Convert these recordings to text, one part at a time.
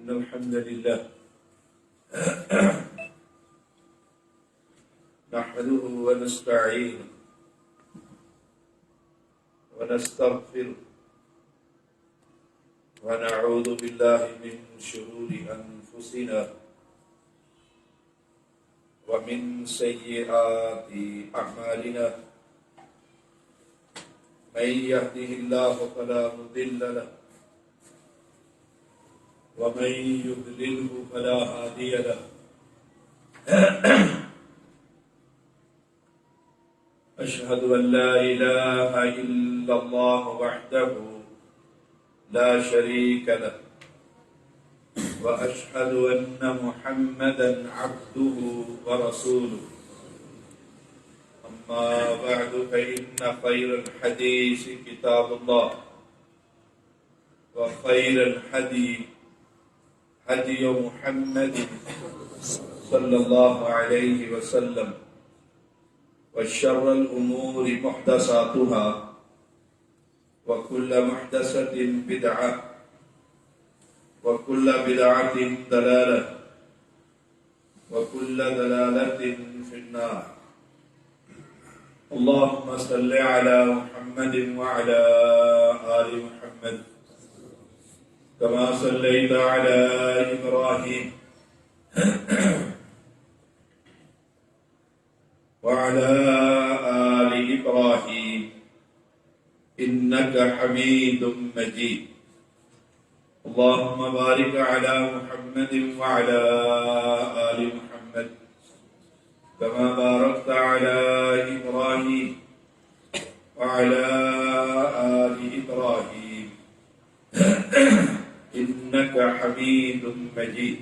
إن الحمد لله نحمده ونستعينه ونستغفره ونعوذ بالله من شرور أنفسنا ومن سيئات أعمالنا من يهده الله فلا مضل له ومن يضلله فلا هادي له أشهد أن لا إله إلا الله وحده لا شريك له وأشهد أن محمدا عبده ورسوله أما بعد فإن خير الحديث كتاب الله وخير الهدي هدي محمد صلى الله عليه وسلم وشر الأمور محدثاتها وكل محدثة بدعة وكل بدعة ضلالة وكل ضلالة في النار. اللهم صل على محمد وعلى آل محمد كما صليت على إبراهيم وعلى آل إبراهيم إنك حميد مجيد. اللهم بارك على محمد وعلى آل محمد كما باركت على إبراهيم وعلى آل إبراهيم إنك حميد مجيد.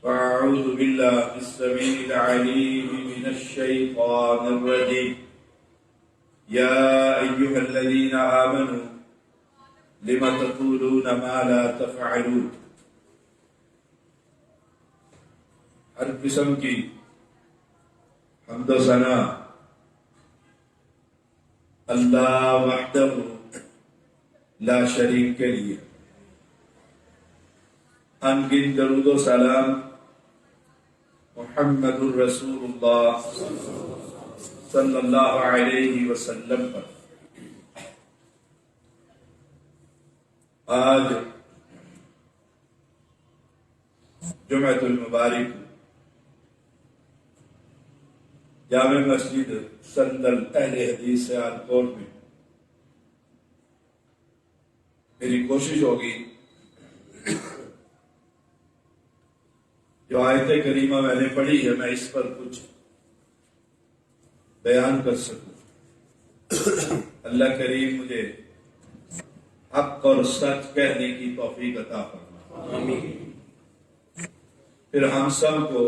وأعوذ بالله السميع العليم من الشيطان الرجيم. يا أيها الذين آمنوا لم تقولون ما لا تفعلون. ہر قسم کی حمد و ثنا اللہ وحدہ لا شریک کے لیے، ان گن درود و سلام محمد الرسول اللہ صلی اللہ علیہ وسلم پر۔ آج جمعۃ المبارک جامع مسجد صندل اہل حدیث سیالکوٹ میں میری کوشش ہوگی جو آیت کریمہ میں نے پڑھی ہے میں اس پر کچھ بیان کر سکوں۔ اللہ کریم مجھے حق اور سچ کہنے کی توفیق عطا فرمائے، آمین۔ پھر ہم سب کو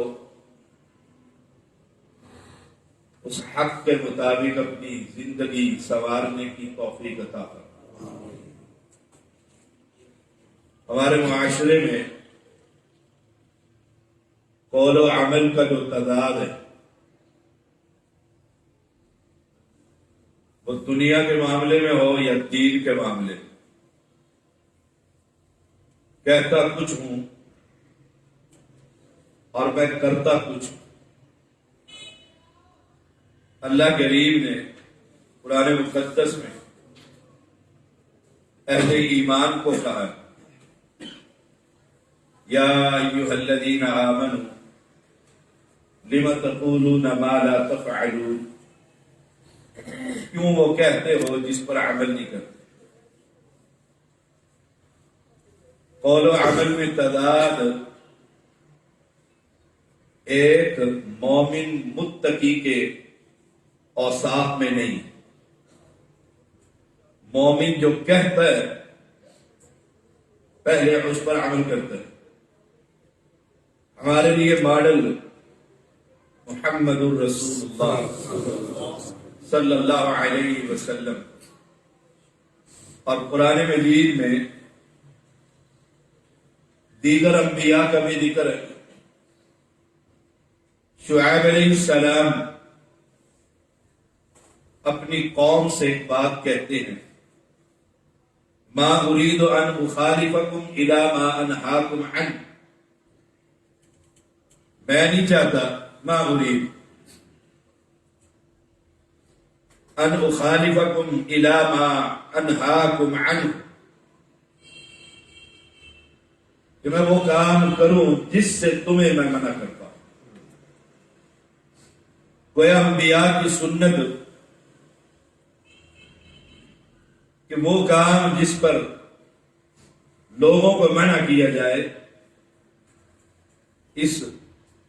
اس حق کے مطابق اپنی زندگی سنوارنے کی توفیق عطا فرمائے۔ ہمارے معاشرے میں قول و عمل کا جو تضاد ہے وہ دنیا کے معاملے میں ہو یا دین کے معاملے میں، کہتا کچھ ہوں اور میں کرتا کچھ ہوں۔ اللہ کریم نے قرآن مقدس میں اہل ایمان کو کہا ہے، یا ایھا الذین آمنوا لم تقولون ما لا تفعلون۔ کیوں وہ کہتے ہو جس پر عمل نہیں کرتے؟ قول و عمل میں تضاد ایک مومن متقی کے اوصاف میں نہیں۔ مومن جو کہتا ہے پہلے اس پر عمل کرتا ہے۔ ہمارے لیے ماڈل محمد الرسول اللہ صلی اللہ علیہ وسلم، اور قرآن مجید میں دیگر انبیاء کا بھی ذکر ہے۔ شعیب علیہ السلام اپنی قوم سے ایک بات کہتے ہیں، ما اريد ان اخالفكم الى ما انهاكم عنه، میں نہیں چاہتا، ما اريد ان اخالفكم الى ما انهاكم عنه، کہ میں وہ کام کروں جس سے تمہیں میں منع کرتا ہوں۔ گویا انبیاء کی سنت کہ وہ کام جس پر لوگوں کو منع کیا جائے، اس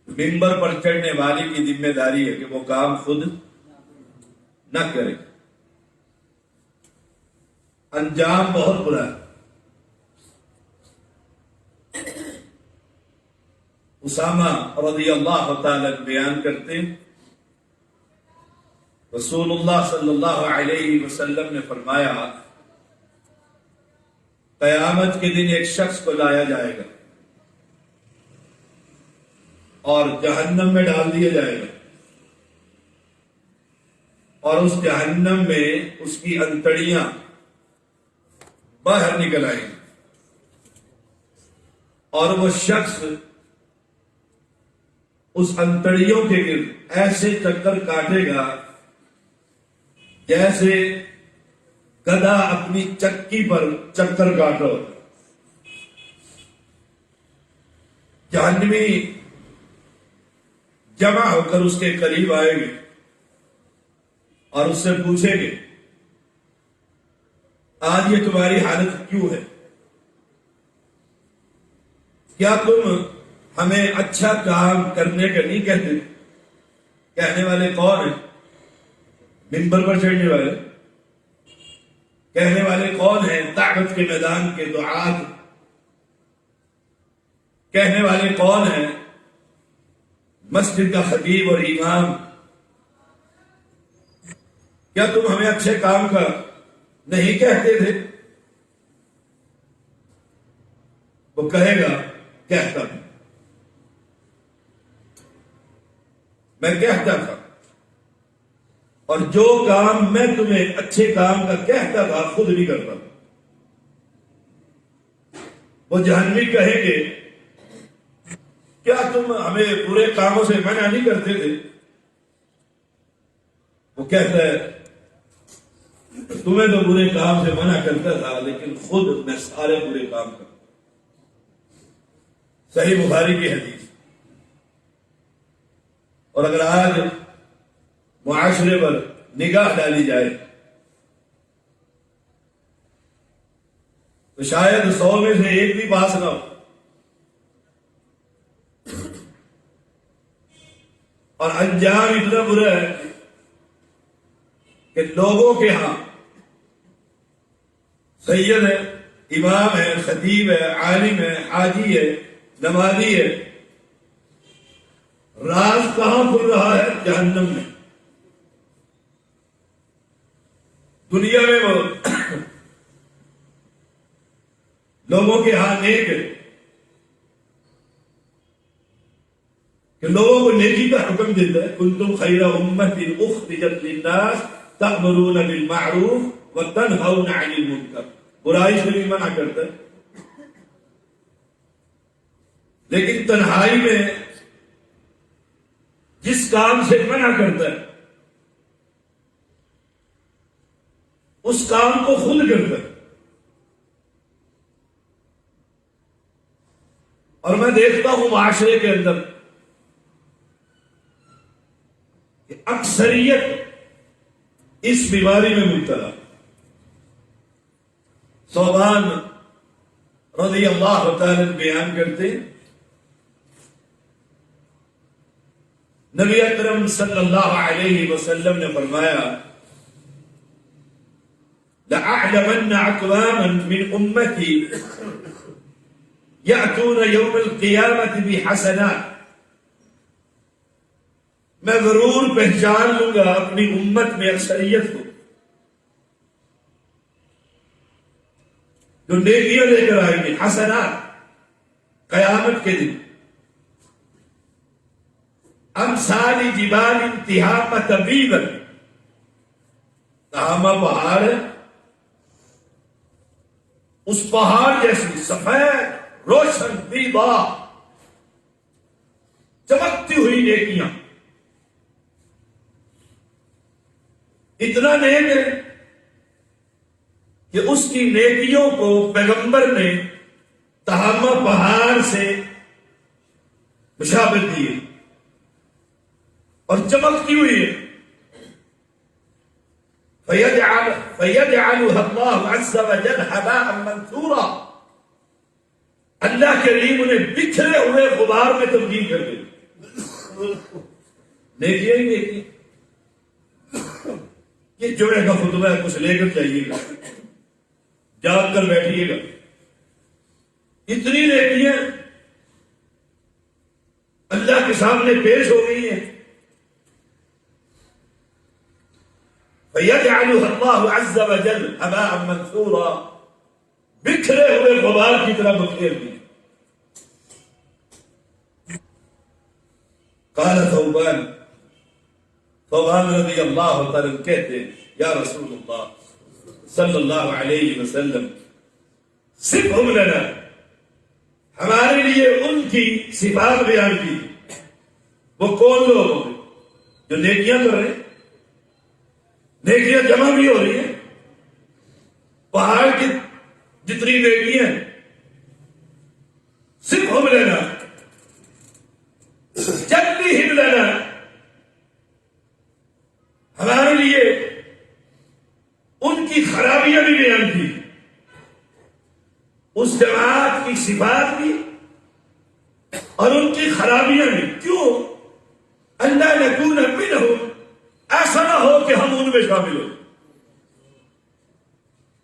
منبر پر چڑھنے والی کی ذمہ داری ہے کہ وہ کام خود نہ کرے، انجام بہت برا ہے۔ اسامہ رضی اللہ تعالی بیان کرتے ہیں، رسول اللہ صلی اللہ علیہ وسلم نے فرمایا قیامت کے دن ایک شخص کو لایا جائے گا اور جہنم میں ڈال دیا جائے گا، اور اس جہنم میں اس کی انتڑیاں باہر نکل آئیں گی، اور وہ شخص اس انتڑیوں کے گرد ایسے چکر کاٹے گا جیسے گدھا اپنی چکی پر چکر کاٹ رہا ہوتا۔ جہنمی جمع ہو کر اس کے قریب آئے گے اور اس سے پوچھیں گے آج یہ تمہاری حالت کیوں ہے؟ کیا تم ہمیں اچھا کام کرنے کا نہیں کہتے؟ کہنے والے کون ہیں؟ منبر پر چڑھنے والے۔ کہنے والے کون ہیں؟ دعوت کے میدان کے دعات۔ کہنے والے کون ہیں؟ مسجد کا خطیب اور امام۔ کیا تم ہمیں اچھے کام کا نہیں کہتے تھے؟ وہ کہے گا کہتا ہوں، میں کہتا تھا، اور جو کام میں تمہیں اچھے کام کا کہتا تھا خود نہیں کرتا تھا۔ وہ جہنمی کہیں گے کیا تم ہمیں برے کاموں سے منع نہیں کرتے تھے؟ وہ کہتا ہے تمہیں تو برے کام سے منع کرتا تھا لیکن خود میں سارے برے کام کرتا۔ صحیح بخاری کی حدیث۔ اور اگر آج معاشرے پر نگاہ ڈالی جائے تو شاید 100 میں سے ایک بھی پاس نہ ہو، اور انجام اتنا برا ہے کہ لوگوں کے ہاں سید ہے، امام ہے، خطیب ہے، عالم ہے، حاجی ہے، نمازی ہے، راز کہاں کھل رہا ہے؟ جہنم میں۔ دنیا میں وہ لوگوں کے ہاں نیک ہے کہ لوگوں کو نیکی کا حکم دیتا ہے، کنتم خیر امۃ اخرجت للناس تأمرون بالمعروف وتنہون عن المنکر، برائی سے بھی منع کرتا ہے، لیکن تنہائی میں جس کام سے منع کرتا ہے اس کام کو خود کرتا ہے۔ اور میں دیکھتا ہوں معاشرے کے اندر کہ اکثریت اس بیماری میں مبتلا۔ صوبان رضی اللہ تعالی بیان کرتے ہیں نبی اکرم صلی اللہ علیہ وسلم نے فرمایا لَأَعْلَمَنَّ أَقْوَامًا مِّنْ أُمَّتِي يَأْتُونَ يَوْمَ الْقِيَامَةِ بِحَسَنَاتٍ، میں ضرور پہچان لوں گا اپنی امت میں اکثریت کو جو نیکیاں لے کر آئیں گے، حسنات، قیامت کے دن۔ امثال جبال تہامہ بیضا، تہامہ پہاڑ ہے اس پہاڑ جیسی سفید روشن دیبا چمکتی ہوئی نیکیاں. اتنا نیک ہے کہ اس کی نیکیوں کو پیغمبر نے تہامہ پہاڑ سے مشابہت دی ہے اور چمکتی ہوئی ہے. فَيَجْعَلُهَا اللَّهُ عَزَّ وَجَلَّ هَبَاءً مَنْثُورًا. اللہ کریم انہیں بکھرے ہوئے غبار میں تبدیل کر دے. نیکیاں ہی نیکیاں. یہ جوڑے کا خطبہ ہے, کچھ لے کر جائیے گا, جاگ کر بیٹھیے گا. اتنی نیکیاں اللہ کے سامنے پیش ہو گئی ہیں. فَيَجْعَلُهَا اللَّهُ عَزَّ وَجَلَّ هَبَاءً مَنْثُورًا. بکھرے ہوئے غبار کی طرح بکھیر دی. قال ثوبان رضی اللہ تعالی کہتے ہیں یا رسول اللہ صلی اللہ علیہ وسلم صفہم لنا, ہمارے لیے ان کی صفات بیان کی. وہ کون لوگ ہوں گے جو نیکیاں کر رہے ہیں, نیکیاں جمع بھی ہو رہی ہیں, پہاڑ کی جتنی نیکیاں صفہم لنا جلدہم لنا, ہمارے لیے ان کی خرابیاں بھی بیان کی. اس جماعت کی صفات بھی اور ان کی خرابیاں بھی. کیوں؟ اللہ نکون منہم, ایسا نہ ہو کہ ہم ان میں شامل ہو.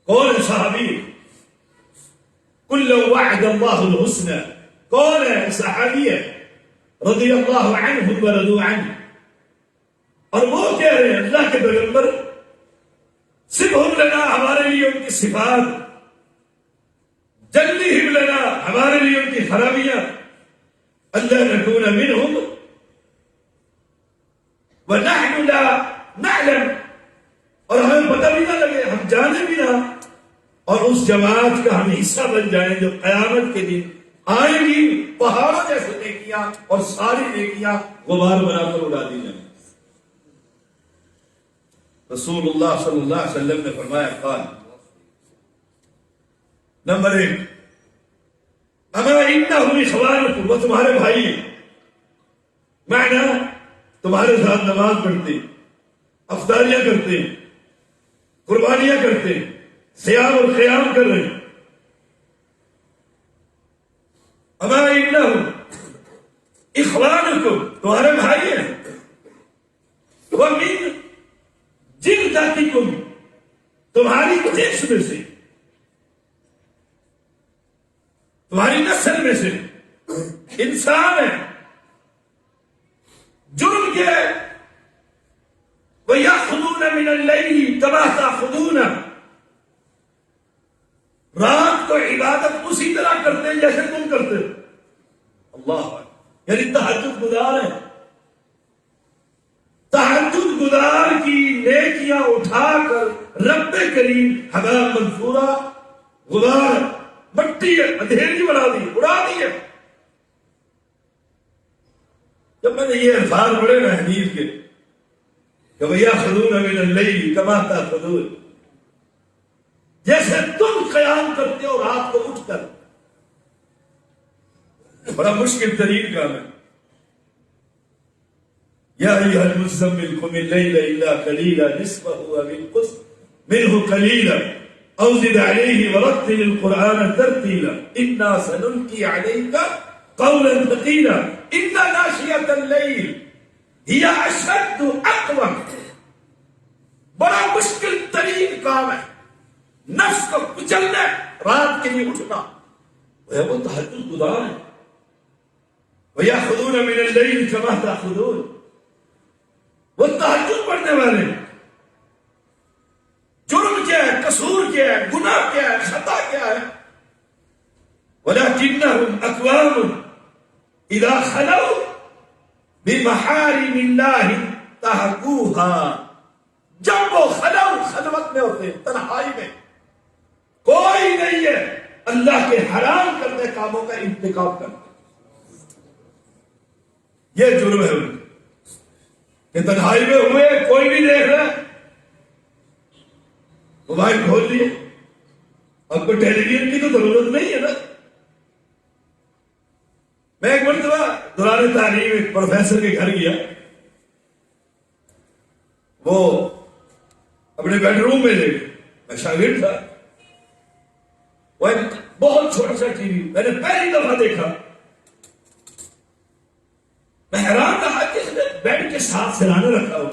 کون ہے صحابی؟ کل وعد اللہ الحسنى. کون ہے صحابی ہے رضی اللہ عنہ ورضوا عنہ. اور وہ کہہ رہے ہیں اللہ کے پیغمبر صفہم لنا, ہمارے لیے ان کی صفات, جلدہم لنا, ہمارے لیے ان کی خرابیاں, اللہ نکون منہم ونحن لا نعلم, اور ہمیں پتہ بھی نہ لگے, ہم جانے بھی نہ, اور اس جماعت کا ہم حصہ بن جائیں جو قیامت کے دن آئیں گی پہاڑوں جیسے نیکیاں اور ساری نیکیاں غبار بنا کر اڑا دی جائیں. رسول اللہ صلی اللہ علیہ وسلم نے فرمایا قال نمبر 1 اما انہم اخوانکم, وہ تمہارے بھائی ہیں. معنی تمہارے ساتھ نماز پڑھتے ہیں, افطاریاں کرتے ہیں, قربانیاں کرتے ہیں, صیام اور قیام کر رہے ہیں. اما انہم اخوانکم, تمہارے بھائی ہیں. ومن جلدتکم, تمہاری جنس میں سے, تمہاری نسل میں سے انسان ہے. جرم کے وَيَأْخُذُونَ مِنَ اللَّيْلِ كَمَا تَأْخُذُونَ, رات کو عبادت اسی طرح کرتے ہیں جیسے تم کرتے ہو. اللہ, یعنی تہجد گزار ہیں. تہجد گزار کی نیکیاں اٹھا کر رب کریم ہباء منثورا, غبار مٹی اندھیری بنا دی, اڑا دی ہے. جب میں نے یہ الفاظ پڑھے نا حدیث کے کہ وَيَأْخُذُونَ مِنَ اللَّيْلِ كَمَا تَأْخُذُونَ, جیسے تم قیام کرتے ہو رات کو اٹھ کر, بڑا مشکل ترین کام ہے. یا ایھا المزمل قم اللیل الا قلیلا نصفہ او انقص منہ قلیلا او زد علیہ ورتل القرآن ترتیلا انا سنلقی علیک قولا ثقیلا ان ناشئۃ اللیل ہی اشد اقوم. بڑا مشکل ترین کام ہے نفس کو کچلنا, رات کے لیے اٹھنا. وہ تہجد گزار ہے. وَيَأْخُذُونَ مِنَ اللَّيْلِ كَمَا تَأْخُذُونَ, وہ تہجد پڑھنے والے. جرم کیا ہے, قصور کیا ہے, گناہ کیا ہے, خطا کیا ہے؟ وَلَكِنَّهُمْ أَقْوَامٌ إِذَا خَلَوْا بِمَحَارِمِ اللَّهِ انتهكُوهَا. جب وہ خلوت میں ہوتے ہیں, تنہائی میں, کوئی نہیں ہے, اللہ کے حرام کرنے کاموں کا انتخاب کرتے. یہ جرم ہے ان کا کہ تنہائی میں ہوئے, کوئی نہیں دیکھ رہا, موبائل کھول لیے. اب کو ٹیلی ویژن کی تو ضرورت نہیں ہے نا. میں ایک مرتبہ دوران تعلیم ایک پروفیسر کے گھر گیا. وہ اپنے بیڈ روم میں لے گئے, میں شاگرد تھا. وہ ایک بہت چھوٹا سا ٹی وی میں نے پہلی دفعہ دیکھا. میں حیران رہا کہ اس نے بیڈ کے ساتھ سرانے رکھا ہو.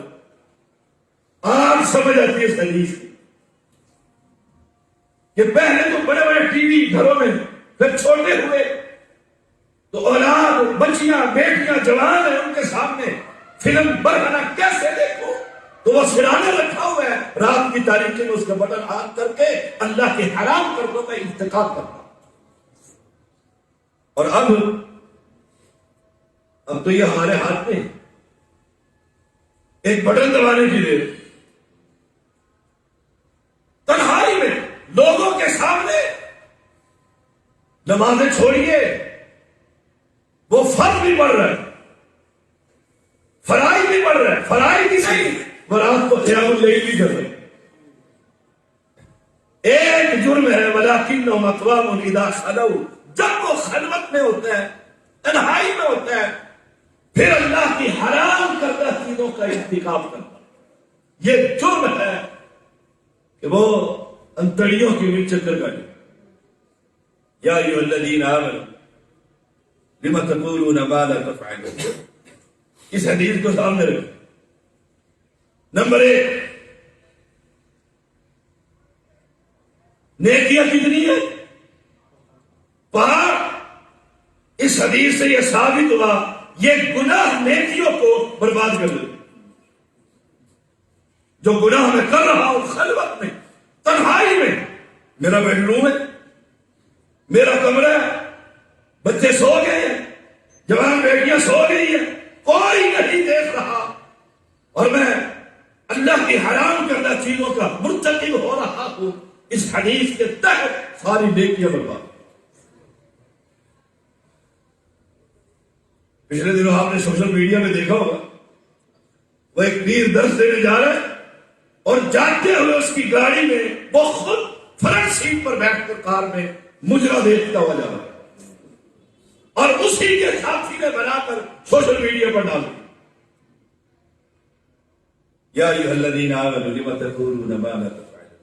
آج سمجھ آتی ہے اس حدیث کی کہ پہلے تو بڑے بڑے ٹی وی گھروں میں, پھر چھوٹے ہوئے تو اولاد, بچیاں, بیٹیاں, جوان ہیں, ان کے سامنے فلم برہنہ کیسے دیکھو, تو وہ سرانے رکھا ہوا ہے. رات کی تاریکی میں اس کا بٹن آن کر کے اللہ کے حرام کردوں کا انتخاب کرنا. اور اب تو یہ ہمارے ہاتھ میں ایک بٹن دبانے کی دیر. تنہائی میں لوگوں کے سامنے نمازیں چھوڑیے, وہ فرض بھی پڑھ رہا ہے, فرائض بھی پڑھ رہا ہے, فرائض بھی صحیح, رات کو قیام اللیل بھی کر رہے. ایک جرم ہے وَلَٰكِنَّهُمْ أَقْوَامٌ إِذَا خَلَوْا, جب وہ خلوت میں ہوتا ہے, تنہائی میں ہوتا ہے, پھر اللہ کی حرام کردہ چیزوں کا انتخاب کرتا. یہ جرم ہے کہ وہ انتڑیوں کی بھی چکر کا. یا ایھا الذین آمنوا لم تقولون ما لا تفعلون. اس حدیث کو سامنے رکھیں. نمبر 1, نیکیاں کتنی ہے؟ پہاڑ. اس حدیث سے یہ ثابت ہوا یہ گناہ نیکیوں کو برباد کر دے. جو گناہ میں کر رہا ہوں خلوت میں, تنہائی میں, میرا بیڈ روم ہے, میرا کمرہ ہے, بچے سو گئے ہیں, جوان بیٹیاں سو گئی ہیں, کوئی نہیں دیکھ رہا, اور میں اللہ کی حرام کردہ چیزوں کا مرتکب ہو رہا ہوں, اس حدیث کے تحت ساری نیکیاں برباد. پچھلے دنوں آپ نے سوشل میڈیا میں دیکھا ہوگا, وہ ایک پیر درس دینے جا رہا ہے اور جاتے ہوئے اس کی گاڑی میں وہ خود فرنٹ سیٹ پر بیٹھ کر کار میں مجرا دیکھتا ہوا جا رہا ہے, اور اسی کے ساتھی نے بنا کر سوشل میڈیا پر ڈال دیا. یا ایھا الذین آمنوا لم تقولون ما لا تفعلون.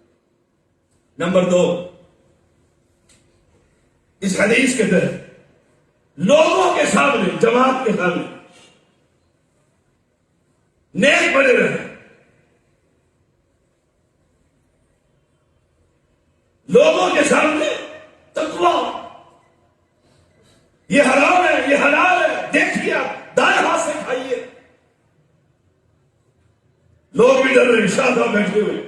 نمبر 2, اس حدیث کے تحت لوگوں کے سامنے, جماعت کے سامنے نیک بنے رہے, لوگوں کے سامنے تقویٰ, یہ حرام ہے, یہ حلال ہے, دیکھیے آپ دائیں ہاتھ سے کھائیے. لوگ بھی ڈر رہے, شاہ صاحب بیٹھے ہوئے,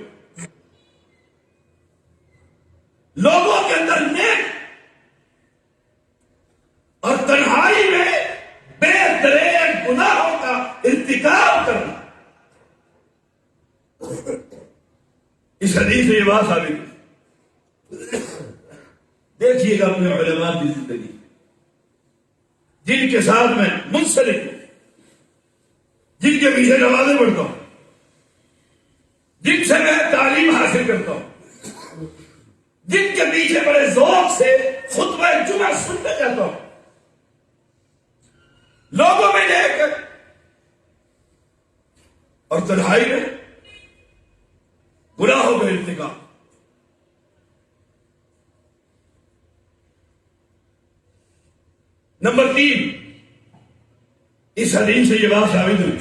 لوگوں کے اندر نیک اور تنہائی میں بے دریغ گناہوں کا ارتکاب کرنا. اس حدیث سے یہ بات ثابت ہے. دیکھیے گا اپنے علماء کی زندگی, جن کے ساتھ میں منسلک ہوں, جن کے پیچھے نمازیں پڑھتا ہوں, جن سے میں تعلیم حاصل کرتا ہوں, جن کے پیچھے بڑے ذوق سے خطبہ جمعہ سننے جاتا ہوں, لوگوں میں نیک اور تنہائی میں گناہوں کا ارتکاب. نمبر 3, اس حدیث سے یہ بات ثابت ہوئی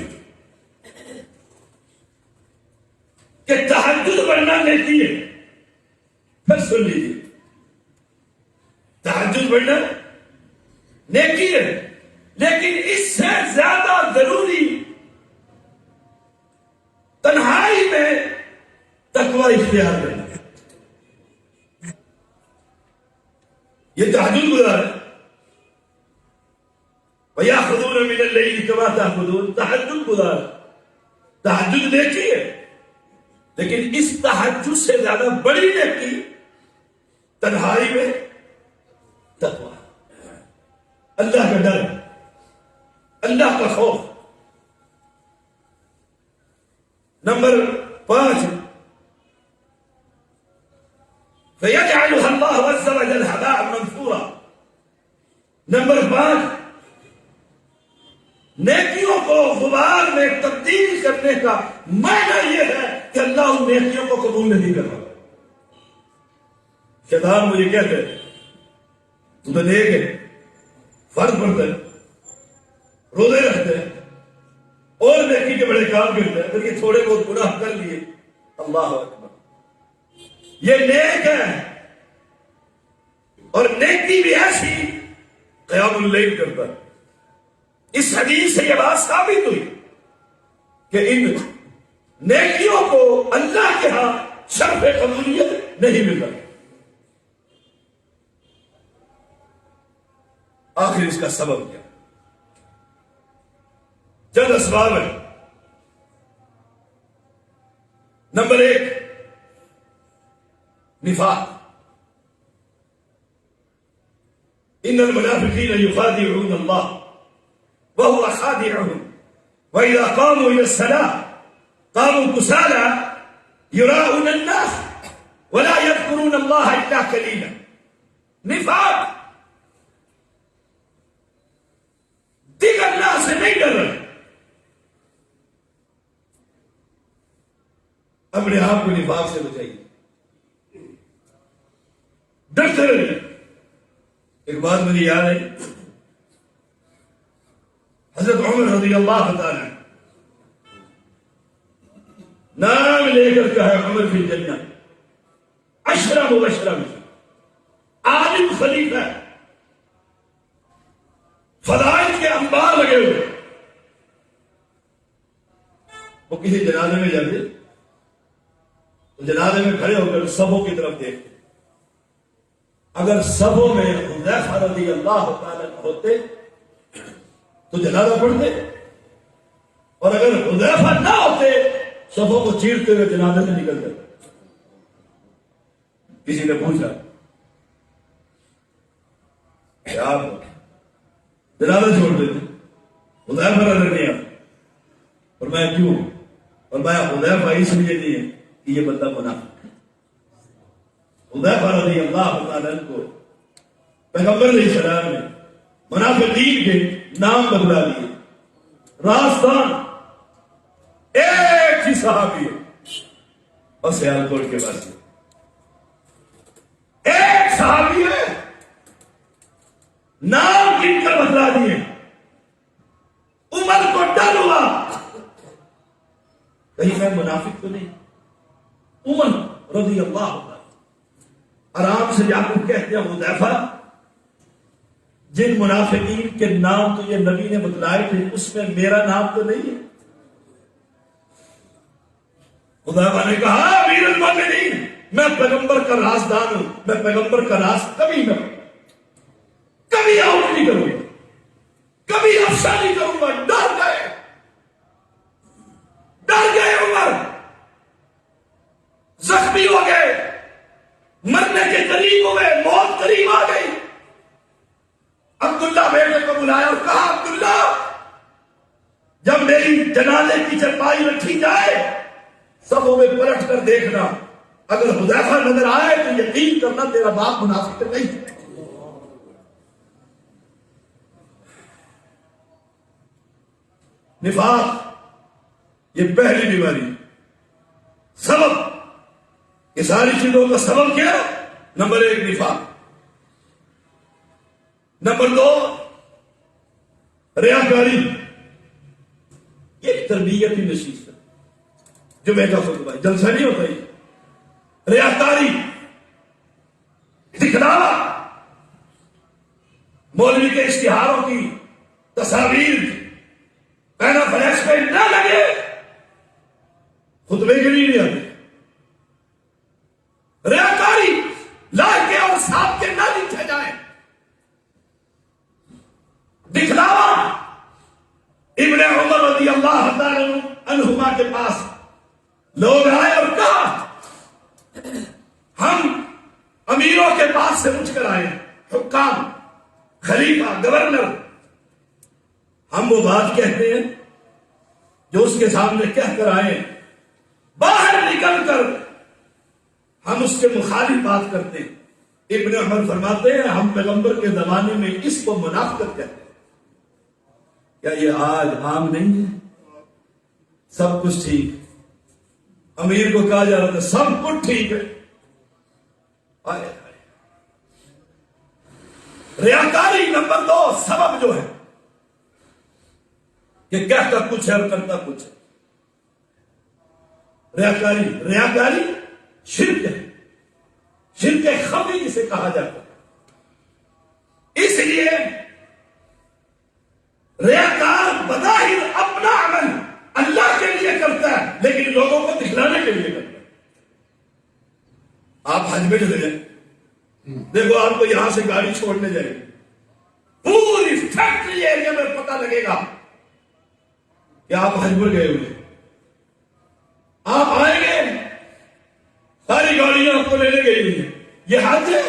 کہ تہجد پڑھنا نیکی ہے. پھر سن لیجیے, تہجد پڑھنا نیکی ہے, لیکن اس سے زیادہ ضروری تنہائی میں تقوی اختیار کرنا. یہ تہجد گزار ہے. وَيَأْخُذُونَ مِنَ اللَّيْلِ كَمَا تَأْخُذُونَ, تہجد گزار. تہجد نیکی ہے, لیکن اس تہجد سے زیادہ بڑی نیکی تنہائی میں اللہ کا ڈر، اللہ کا خوف۔ نمبر 5، فَيَجْعَلُهَا اللَّهُ عَزَّ وَجَلَّ هَبَاءً مَنْثُورًا۔ نمبر 5، نیکیوں کو غبار میں تبدیل کرنے کا معنی یہ ہے کہ اللہ ان نیکیوں کو قبول نہیں کرتا۔ شیطان مجھے کہتے ہیں تو نیک ہے، فرض پڑھتا ہے، روزے رکھتے ہیں اور نیکی کے بڑے کام کرتے ہیں، پھر یہ تھوڑے بہت گناہ کر لیے، اللہ اکبر، یہ نیک ہے۔ اور نیکی بھی ایسی قیام اللیل کرتا ہے۔ اس حدیث سے یہ بات ثابت ہوئی کہ ان نیکیوں کو اللہ کے ہاں شرف قبولیت نہیں ملتا۔ آخر اس کا سبب کیا؟ چند اسباب ہے۔ نمبر 1، نفاق۔ ان المنافقین یخادعون اللہ وهو خادعهم واذا قاموا الى الصلاة قاموا كسالى يراءون الناس ولا يذكرون الله الا قليلا۔ نفاق، دیگر اللہ سے نہیں ڈر رہے، اپنے آپ کو نفاق سے بچائیے، ڈرتے رہیے۔ ایک بات مجھے یاد ہے، حضرت عمر رضی اللہ تعالی نام لے کر کہا عمر فی الجنہ، 10 مبشرہ میں عالم خلیفہ، فضائل کے انبار لگے ہوئے۔ وہ کسی جنازے میں جاتے تو جنازے میں کھڑے ہو کر صفوں کی طرف دیکھتے، اگر صفوں میں حذیفہ رضی اللہ تعالی ہوتے تو جنازہ پڑھتے، اور اگر حذیفہ نہ ہوتے صفوں کو چیرتے ہوئے جنازے سے نکل جاتے۔ کسی نے پوچھا کہ آپ جنازہ چھوڑ دیتے؟ حذیفہ نظر نہیں آتا، اور میں کیوں؟ اور میں حذیفہ اس لیے نہیں ہے کہ یہ بندہ منافق ہے۔ حذیفہ رضی اللہ تعالیٰ کو پیغمبر علیہ السلام نے منافقین کے نام بدلا دیے۔ راستان ایک ہی صحابی ہے اور سیالکوٹ کے پاس ایک صحابی ہے، نام کن کر بدلا دیے۔ عمر کو ڈر ہوا کہیں میں منافق تو نہیں۔ عمر رضی اللہ عنہ آرام سے جا کر کہتے ہیں حذیفہ، جن منافقین کے نام تو یہ نبی نے بتلائے تھے اس میں میرا نام تو نہیں ہے۔ حذیفہ نے کہا امیر المومنین، میں پیغمبر کا رازدان ہوں، میں پیغمبر کا راز کبھی نہ کبھی آؤٹ نہیں کروں گا، کبھی افشا نہیں کروں گا۔ ڈر گئے عمر، زخمی ہو گئے، مرنے کے قریب ہوئے، موت قریب آ گئی۔ عبداللہ بیٹے کو بلایا اور کہا عبداللہ، جب میری جنازے کی چرپائی رکھی جائے سب میں پلٹ کر دیکھنا، اگر حذیفہ نظر آئے تو یقین کرنا تیرا باپ منافق نہیں۔ نفاق یہ پہلی بیماری، سبب، یہ ساری چیزوں کا سبب کیا؟ نمبر 1 نفاق، نمبر 2 ریاکاری، ایک تربیتی نشست جو میں کا خطبہ جلسہ نہیں ہوتا ہی، ریاکاری، دکھلاوا، مولوی کے اشتہاروں کی تصاویر پہنا فلیش پہ نہ لگے، خطبے کے لیے نہیں آتے، ریاکاری لائے کے اور صاحب کے نہ لکھے جائیں، دکھلاوا۔ ابن عمر رضی اللہ تعالی عنہما کے پاس لوگ آئے اور کہا ہم امیروں کے پاس سے پوچھ کر آئے، حکام خلیفہ، گورنر، ہم وہ بات کہتے ہیں جو اس کے سامنے کہہ کر آئے، باہر نکل کر ہم اس کے مخالف بات کرتے ہیں۔ ابن عمر فرماتے ہیں ہم پیغمبر کے زمانے میں اس کو منافقت کہتے ہیں۔ کیا یہ آج عام نہیں ہے؟ سب کچھ ٹھیک، امیر کو کہا جا رہا تھا سب کچھ ٹھیک ہے، ریاکاری نمبر 2 سبب جو ہے کہ کہتا کچھ ہے اور کرتا کچھ ہے۔ ریاکاری شرک ہے، شرک خفی جسے کہا جاتا ہے۔ اس لیے ریاکار بظاہر اپنا عمل اللہ کے لیے کرتا ہے لیکن لوگوں کو دکھلانے کے لیے کرتا ہے۔ آپ حج میں چلے جائیں، دیکھو آپ کو یہاں سے گاڑی چھوڑنے جائے گی، پوری فیکٹری ایریا میں پتہ لگے گا کہ آپ حج پر گئے ہوئے، آپ آئیں گے ساری گاڑیاں آپ کو لینے گئی ہوئی ہیں، یہ حج ہے۔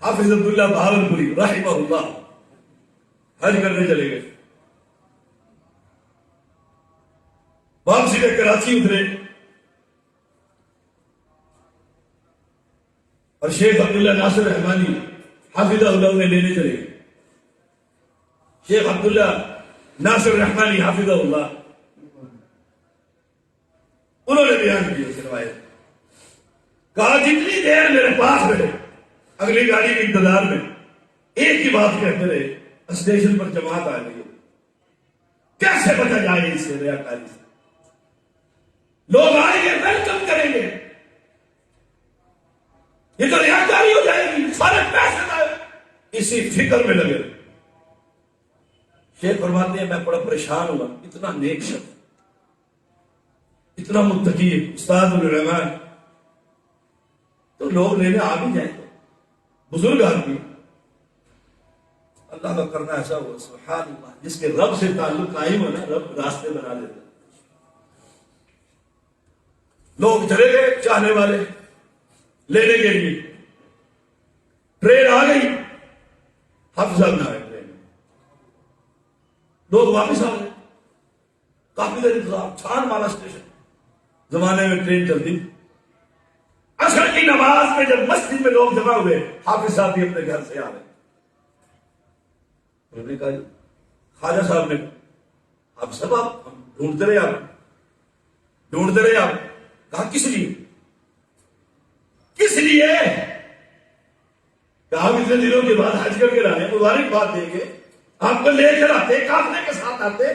حافظ عبداللہ بہاولپوری رحمہ اللہ حج کرنے چلے گئے، واپسی میں کراچی اترے اور شیخ عبداللہ ناصر رحمانی حافظہ اللہ انہیں لینے چلے گئے۔ شیخ عبداللہ ناصر رحمانی حافظہ اللہ انہوں نے بیان کیا اس روایت، کہا جتنی دیر میرے پاس رہے اگلی گاڑی کے انتظار میں ایک ہی بات کہتے رہے، اسٹیشن پر جماعت آ گئی، کیسے بچا جائے اس سے، ریاکاری سے؟ لوگ آئیں گے ویلکم کریں گے، یہ تو ریاکاری ہو جائے گی، سارے پیسے لائے، اسی فکر میں لگے۔ شیخ فرماتے ہیں میں بڑا پریشان ہوا، اتنا نیک شخص، اتنا متقی استاد العلماء، تو لوگ لینے آ بھی جائیں تو بزرگ آدمی، اللہ کا کرنا ایسا ہوا سبحان اللہ، جس کے رب سے تعلق قائم ہو نا رب راستے بنا دیتا۔ لوگ چلے گئے چاہنے والے لینے کے لیے، ٹرین آ گئی، حافظ صاحب نہ آئے ٹرین، لوگ واپس آ گئے، کافی دیر انتظار، چھان مالا اسٹیشن زمانے میں ٹرین چلتی، عصر کی نماز میں جب مسجد میں لوگ جمع ہوئے، حافظ صاحب بھی اپنے گھر سے آ گئے، انہوں نے کہا جی خواجہ صاحب نے اب سب آپ ہم ڈھونڈتے رہے، آپ کہا کس لیے؟ کس لیے؟ کہا اتنے دنوں کے بعد حج کر کے لانے مبارک بات دیں گے، آپ کو لے کر آتے، قافلے کے ساتھ آتے،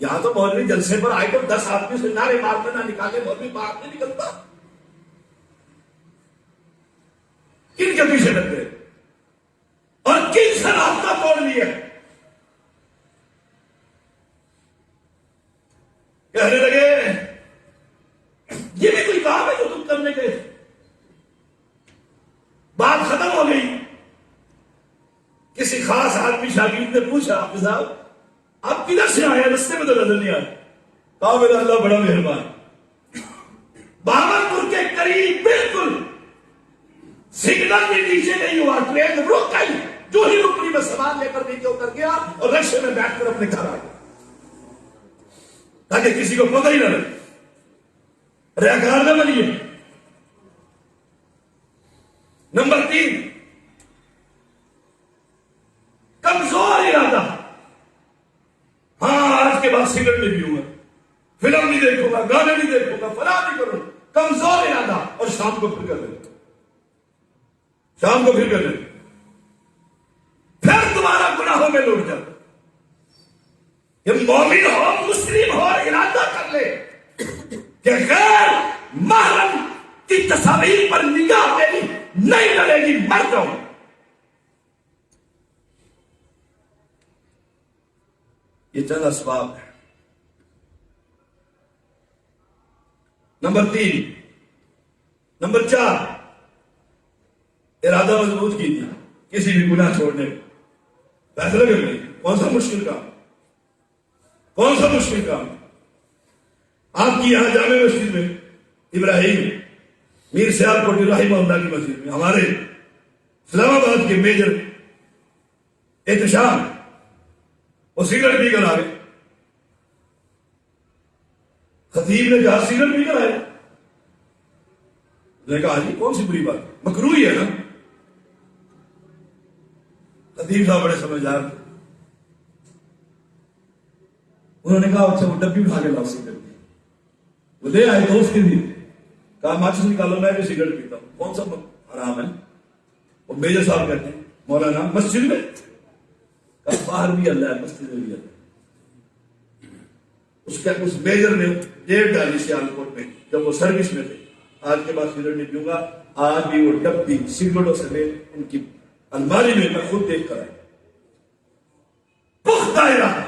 یہاں تو مولوی جلسے پر آئے تو 10 آدمی سے نعرے مارتے نہ نکالے، مولوی باہر نہیں نکلتا، کن کے پیچھے لگ گئے اور کن سے رابطہ توڑ لیا؟ کہنے لگے یہ بھی کوئی کام ہے جو تم کرنے گئے؟ بات ختم ہو گئی، کسی خاص آدمی شاگرد نے پوچھا حافظ صاحب آپ کدھر سے آئے؟ رستے میں تو نظر نہیں آئے، کہا میرا اللہ بڑا مہربان، باولپور کے قریب بالکل سگنل بھی نیچے نہیں ہوا، ٹرین رک گئی، جو ہی رکنی میں سامان لے کر نیچے اتر گیا اور رکشے میں بیٹھ کر اپنے گھر آ گیا تاکہ کسی کو پتہ ہی نہ لگے، ریاکار نہ بنیے۔ نمبر 3 کمزور ارادہ، ہاں آج کے بعد سگریٹ نہیں پیوں گا، فلم نہیں دیکھوں گا، گانے نہیں دیکھوں گا، فلاں نہیں کروں گا، کمزور ارادہ، اور شام کو پھر کر لیں، شام کو پھر کر لیں، پھر تمہارا گناہوں میں لوٹ جاتا۔ یہ مومن ہو مسلم ہو ارادہ کر لے کہ غیر محرم کی تصاویر پر نگاہ میری نہیں ڈلے گی، مر جاؤں۔ یہ چند اسباب ہے۔ نمبر 3 نمبر 4 ارادہ مضبوط کیجیے کسی بھی گناہ چھوڑنے میں، فیصلہ کر لیں کون سا مشکل کام، کون سا مشکل کام؟ آپ کی یہاں جامع مسجد میں ابراہیم میر سیال کوٹی رحمہ اللہ کی مسجد میں، ہمارے اسلام آباد کے میجر احتشام، وہ سگریٹ پی کر آ گئے. خطیب نے کہا سگریٹ پی کر آئے. نے کہا جی کون سی بری بات، مکروہی ہے نا. خطیب صاحب بڑے سمجھدار تھے. انہوں نے کہا اچھا وہ ڈبی اٹھا کے لاؤ سگریٹ کی. وہ لے آئے دوست کے لیے. کہا ماچس نکالو، میں بھی سگریٹ پیتا ہوں. کون سا حرام ہے؟ وہ میجر صاحب کہتے ہیں مولانا مسجد میں. کہا باہر بھی اللہ ہے، مسجد میں بھی اللہ ہے. اس میجر نے ڈیڑھ ڈالی سیالکوٹ میں جب وہ سروس میں تھے. آج کے بعد سگریٹ نہیں پیوں گا. آج بھی وہ ڈبی سگریٹوں سے ان کی الماری میں میں خود دیکھ کر آئے. پختہ ارادہ،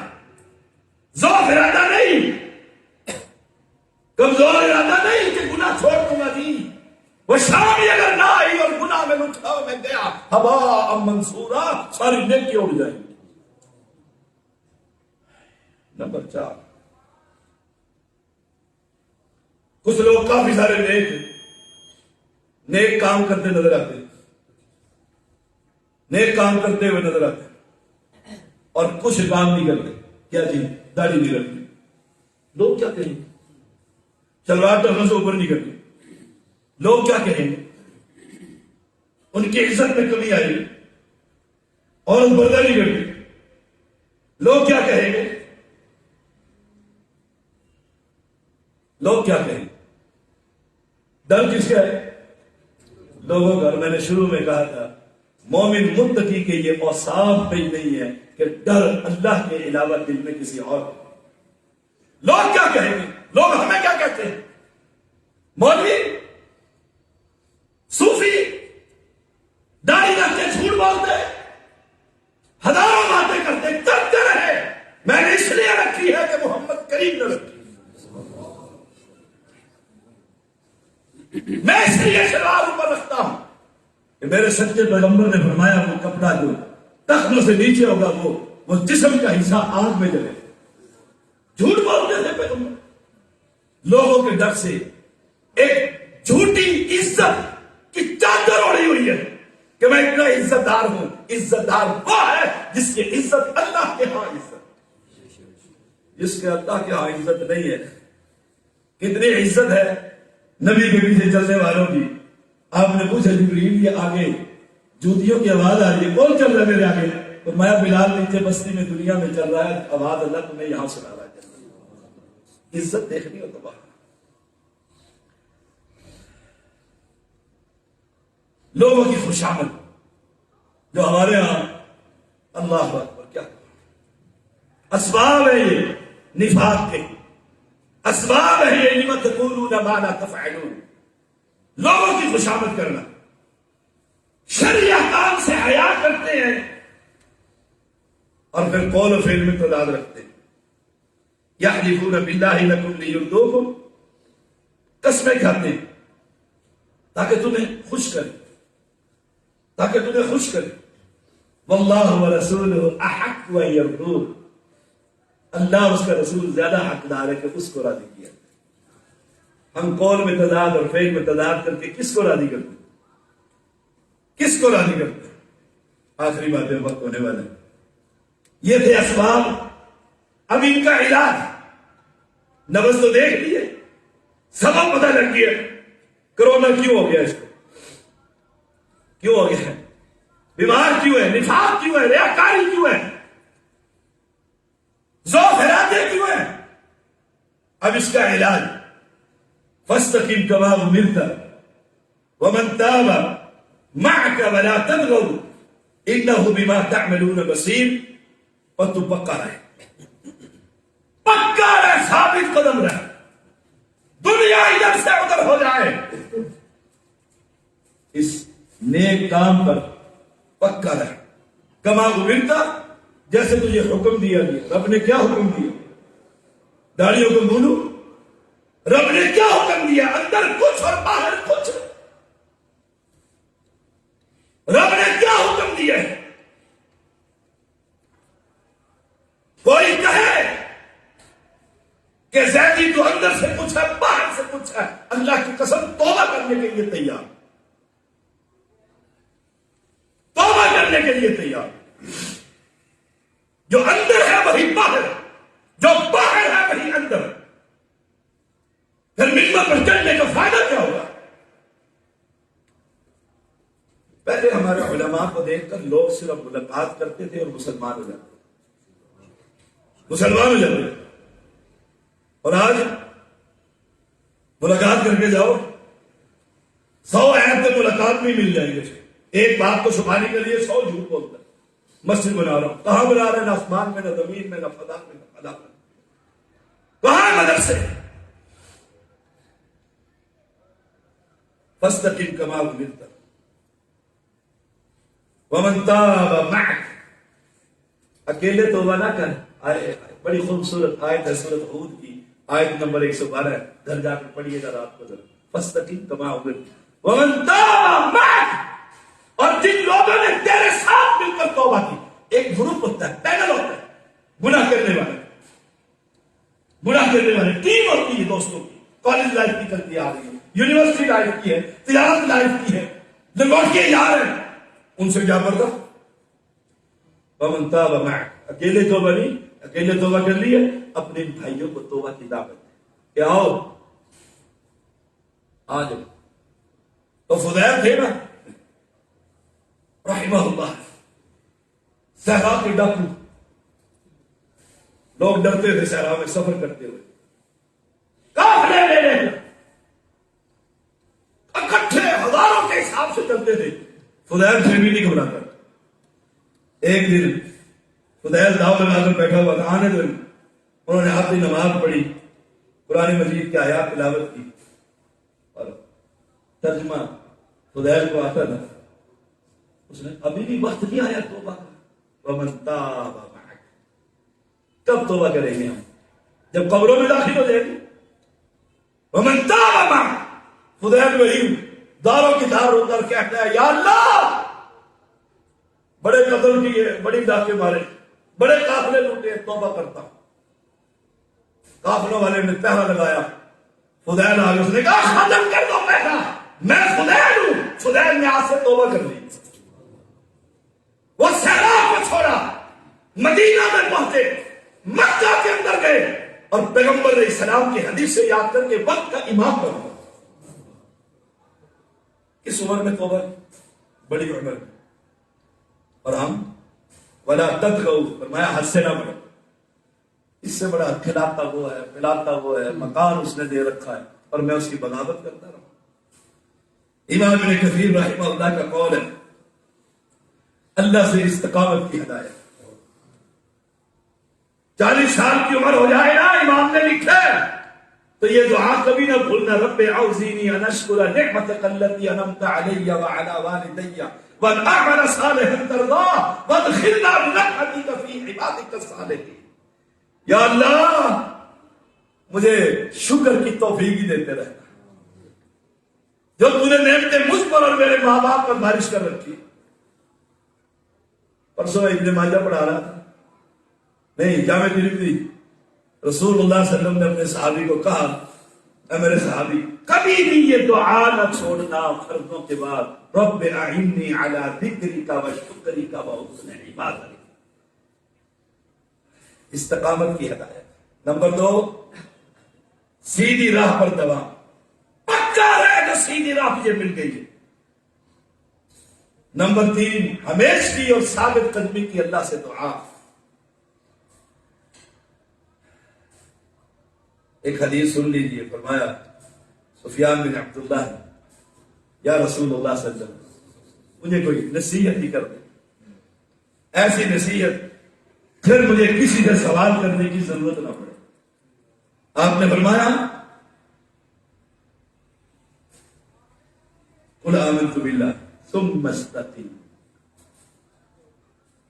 ذوق ارادہ نہیں، کمزور ارادہ نہیں کہ گناہ چھوڑ دوں گا. جی وہ شام اگر نہ آئی اور گناہ میں اٹھا میں گیا ہوا منصورہ، ساری نیکی اڑ جائیں گی. نمبر 4، کچھ لوگ کافی سارے نیک کام کرتے نظر آتے ہیں، نیک کام کرتے ہوئے نظر آتے ہیں، اور کچھ کام نہیں کرتے. کیا جی؟ داڑھی نہیں رکھتے. لوگ کیا کہیں گے؟ شلوار ٹخنوں سے اوپر نہیں کرتے. لوگ کیا کہیں گے؟ ان کی عزت میں کمی آئی. اور پردہ نہیں کرتے. لوگ کیا کہیں گے؟ لوگ کیا کہیں گے؟ ڈر کس کا ہے؟ لوگوں کا. میں نے شروع میں کہا تھا مومن متقی کے یہ اوصاف بھی نہیں ہے کہ ڈر اللہ کے علاوہ دل میں کسی اور. لوگ کیا کہیں گے؟ لوگ ہمیں کیا کہتے ہیں؟ مولوی، صوفی، داڑھی رکھ کے جھوٹ بولتے، ہزاروں باتیں کرتے رہے. میں نے اس لیے رکھی ہے کہ محمد کریم نے رکھی. میں اس لیے شلوار اوپر رکھتا ہوں کہ میرے سچے پیغمبر نے فرمایا وہ کپڑا جو ٹخنوں سے نیچے ہوگا وہ جسم کا حصہ آگ میں جلے. جھوٹ بولتے تھے پیغمبر. لوگوں کے ڈر سے ایک جھوٹی عزت کی چادر اوڑھی ہوئی ہے کہ میں اتنا عزت دار ہوں. عزت دار وہ ہے جس کی عزت اللہ کے ہاں عزت، جس کے اللہ کے ہاں عزت نہیں ہے. کتنی عزت ہے نبی کے پیچھے چلنے والوں کی. آپ نے پوچھا جبریل یہ آگے جوتیوں کی آواز آ رہی ہے، کون چل رہا ہے میرے آگے؟ تو میں بلال نیچے بستی میں دنیا میں چل رہا ہے، آواز اللہ تمہیں یہاں سنا رہا ہے. عزت دیکھنی ہو تو باہر. لوگوں کی خوشامد جو ہمارے ہاں اللہ اکبر کیا اسباب ہے، یہ نفاق کے اسباب ہے. یہ لم تقولون ما لا تفعلون. لوگوں کی خوشامد کرنا، شرعی احکام سے حیا کرتے ہیں اور پھر قول و فعل میں تضاد رکھتے ہیں. یحلفون باللہ لکم لیردوکم، قسمیں کھاتے ہیں تاکہ تمہیں خوش کرے، تاکہ تمہیں خوش کرے. واللہ ورسولہ احق ان یردوہ، اللہ اس کا رسول زیادہ حقدار ہے کہ اس کو راضی کیا. ہم قول میں تضاد اور فعل میں تضاد کر کے کس کو راضی کرتے ہیں؟ کس کو راضی کرتے ہیں؟ آخری باتیں وقت ہونے والا ہے. یہ تھے اسباب. اب ان کا علاج، نبض تو دیکھ لیے، سبب پتہ لگ گیا. کرونا کیوں ہو گیا؟ اس کو کیوں ہو گیا؟ بیمار کیوں ہے؟ نفاق کیوں ہے؟ ریاکاری کیوں ہے؟ ذوق ارادے کیوں ہے؟ اب اس کا علاج فاستقم کما امرت ومن تاب معك ولا تطغوا انه بما تعملون بصیر. اور تو پکا رہے، ثابت قدم رہے. دنیا ادھر سے ادھر ہو جائے، اس نیک کام پر پکا رہے. کما امرت، جیسے تجھے حکم دیا گیا. رب نے کیا حکم دیا؟ داڑھیوں کو مولو. رب نے کیا حکم دیا؟ اندر کچھ اور باہر کچھ. رب نے کیا حکم دیا ہے؟ کوئی کہے کہ زیدی تو اندر سے کچھ ہے باہر سے کچھ ہے، اللہ کی قسم توبہ کرنے کے لیے تیار، توبہ کرنے کے لیے تیار. پہلے ہمارے علماء کو دیکھ کر لوگ صرف ملاقات کرتے تھے اور مسلمان ہو جاتے، مسلمان ہو جاتے، اور آج ملاقات کر کے جاؤ 100 عیب تو ملاقات میں مل جائیں گے، ایک بات کو چھپانے کے لیے 100 جھوٹ بولتا ہے۔ مسجد بنا رہا ہوں، کہاں بنا رہا ہے؟ نہ آسمان میں، نہ زمین میں، نہ فضا میں، نہ فضا میں، کہاں مدرسے؟ فاستقم کما امرت ومن تاب معك، اکیلے توبہ نہ کر۔ بڑی خوبصورت آیت ہے سورۃ ہود کی، آیت نمبر 112، گھر جا کے پڑھیے گا رات کو ذرا۔ فاستقم کما امرت ومن تاب معك، اور جن لوگوں نے تیرے ساتھ مل کر توبہ کی، ایک گروپ ہوتا ہے، پینل ہوتا ہے گناہ کرنے والے، گناہ کرنے والے ٹیم ہوتی ہے دوستوں کی، کالج لائف کی چلتی آ رہی ہے، یونیورسٹی لائف کی ہے، تجارت لائف کی ہے، جو لوٹ کے جا رہے ہیں، ان سے کیا پڑتا؟ ومن تاب معك، اکیلے توبہ نہیں، اکیلے توبہ کر لیے، اپنے بھائیوں کو توبہ کی دعوت کہ آؤ آ جاؤ۔ تو فضیل تھے نا رحمہ اللہ، صحرا کے ڈاکو، لوگ ڈرتے تھے صحرا میں سفر کرتے ہوئے، قافلے لے لے اکٹھے ہزاروں کے حساب سے چلتے تھے، فضیل پھر بھی نہیں گھبراتا۔ ایک دن فضیل داؤ لگا کر بیٹھا ہوا تھا، آنے دن انہوں نے اپنی نماز پڑھی، قرآن مجید کی آیات تلاوت کی، اور ترجمہ فضیل کو آتا تھا، اس نے ابھی بھی وقت نہیں آیا توبہ کا، ومن تاب معك، کب توبہ کریں گے ہم؟ جب قبروں میں داخل ہو جائیں گے۔ ومن تاب معك، فضیل وہی داروں کی دار ہو کر کہتا ہے یا اللہ، بڑے قتل کیے، بڑی ڈاکے مارے، بڑے قافلے لوٹے، توبہ کرتا ہوں۔ قافلوں والے نے پہرا لگایا، فضیل آگے، اس نے کہا ختم کر دو پہرا، میں فضیل ہوں۔ فضیل نے آج سے توبہ کر لی، وہ صحرا کو چھوڑا، مدینہ میں پہنچے، مکہ کے اندر گئے، اور پیغمبر علیہ السلام کی حدیث سے یاد کر کے وقت کا امام بنا۔ کس عمر میں توبہ؟ بڑی عمر میں۔ اور ہم ولا تطغوا، فرمایا حد سے نہ بڑھو، اس سے بڑا کھلاتا وہ ہے، پلاتا وہ ہے، مکان اس نے دے رکھا ہے، اور میں اس کی بغاوت کرتا رہا۔ امام ابن کثیر رحمہ اللہ کا قول ہے، اللہ سے استقامت کی ہدایت۔ 40 سال کی عمر ہو جائے نا، امام نے لکھا ہے، تو یہ دعا کبھی نہ بھولنا، رب اوزینی ان اشکر نعمتک التی انعمت علی وعلی والدی وان اعمل صالحا ترضاه وادخلنا برحمتک فی عبادک الصالحین۔ یا اللہ مجھے شکر کی توفیق ہی دیتے رہنا، جو تو نے نعمتیں مجھ پر اور میرے ماں باپ پر بارش کر رکھی۔ پرسوں ابن ماجہ پڑھا رہا تھا، نہیں جامع ترمذی، رسول اللہ صلی اللہ علیہ وسلم نے اپنے صحابی کو کہا، اے میرے صحابی کبھی بھی یہ دعا نہ چھوڑنا فرضوں کے بعد، رب اعنی علی ذکرک و شکرک و حسن عبادتک۔ استقامت کی ہدایت۔ نمبر 2، سیدھی راہ پر دوام، پکا رہے جو سیدھی راہ مجھے مل گئی ہے۔ نمبر 3، ہمیشگی اور ثابت قدمی کی اللہ سے دعا۔ ایک حدیث سن لیجیے، فرمایا سفیان بن عبداللہ، یا رسول اللہ صلی اللہ علیہ وسلم مجھے کوئی نصیحت ہی کر دے، ایسی نصیحت پھر مجھے کسی سے سوال کرنے کی ضرورت نہ پڑے۔ آپ نے فرمایا قل آمنت باللہ ثم استقم،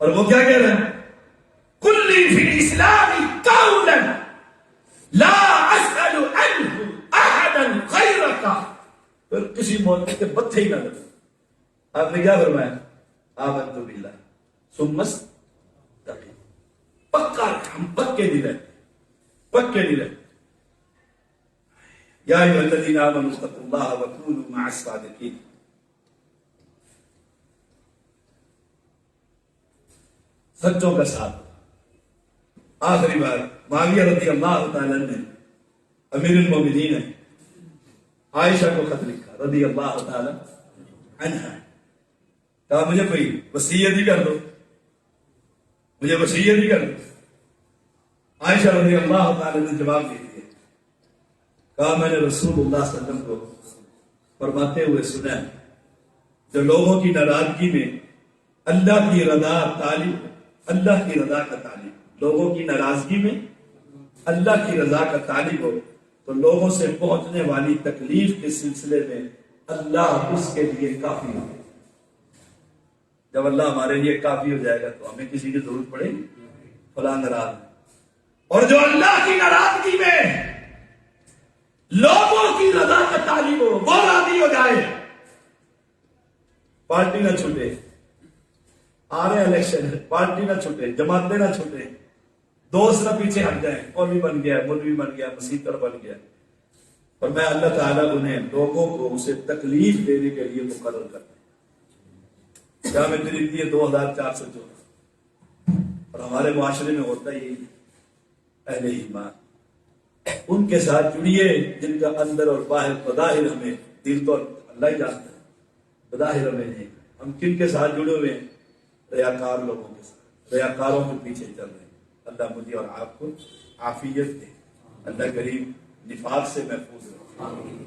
اور وہ کیا کہہ رہے ہیں؟ قل لی فی الاسلام قولا لا اسأل عنہ احدا غیرک، پھر کسی موقع کے بتھے ہی نہ لگے۔ آپ نے کیا فرمایا؟ آمنت باللہ ثم استقم، پکا ہم پکے نہیں رہتے، پکے نہیں رہتے۔ یا ایھا الذین آمنوا اتقوا اللہ وکونوا مع الصادقین۔ سچوں کا ساتھ۔ آخری بار معاویہ رضی اللہ تعالیٰ نے امیر المومنین ہے، عائشہ کو خط لکھا رضی اللہ تعالیٰ عنہا، کہا مجھے کوئی وصیت ہی کر دو، مجھے وصیت ہی کر دو۔ عائشہ رضی اللہ تعالی نے جواب دے دیا، کہا میں نے رسول اللہ صلی اللہ علیہ وسلم کو فرماتے ہوئے سنا ہے جو لوگوں کی ناراضگی میں اللہ کی رضا طالب، اللہ کی رضا کا طالب، لوگوں کی ناراضگی میں اللہ کی رضا کا طالب ہو تو لوگوں سے پہنچنے والی تکلیف کے سلسلے میں اللہ اس کے لیے کافی ہو۔ جب اللہ ہمارے لیے کافی ہو جائے گا تو ہمیں کسی کی ضرورت پڑے گی؟ فلاں ناراض ہے، اور جو اللہ کی ناراضگی میں لوگوں کی رضا کا طالب ہو وہ راضی ہو جائے، پارٹی نہ چھوٹے، آ رہے الیکشن، پارٹی نہ چھوٹے، جماعتیں نہ چھوٹے، دوست نہ پیچھے ہٹ جائیں، مولوی بن گیا، مولوی بن گیا، مسیحر بن گیا، اور میں اللہ تعالیٰ انہیں لوگوں کو اسے تکلیف دینے کے لیے مقرر کرتا ہوں۔ کیا میں خریدتی ہے 2414، اور ہمارے معاشرے میں ہوتا ہی اہل ایمان، ان کے ساتھ جڑیے جن کا اندر اور باہر بظاہر ہمیں، دل تو اللہ ہی جانتا ہے، بظاہر ہمیں نہیں، ہم کن کے ساتھ جڑے ہوئے ہیں؟ ریاکار لوگوں کے ساتھ، ریاکاروں کے پیچھے چل رہے ہیں۔ اللہ مجھے اور آپ کو عافیت دے، اللہ کریم نفاق سے محفوظ رکھے۔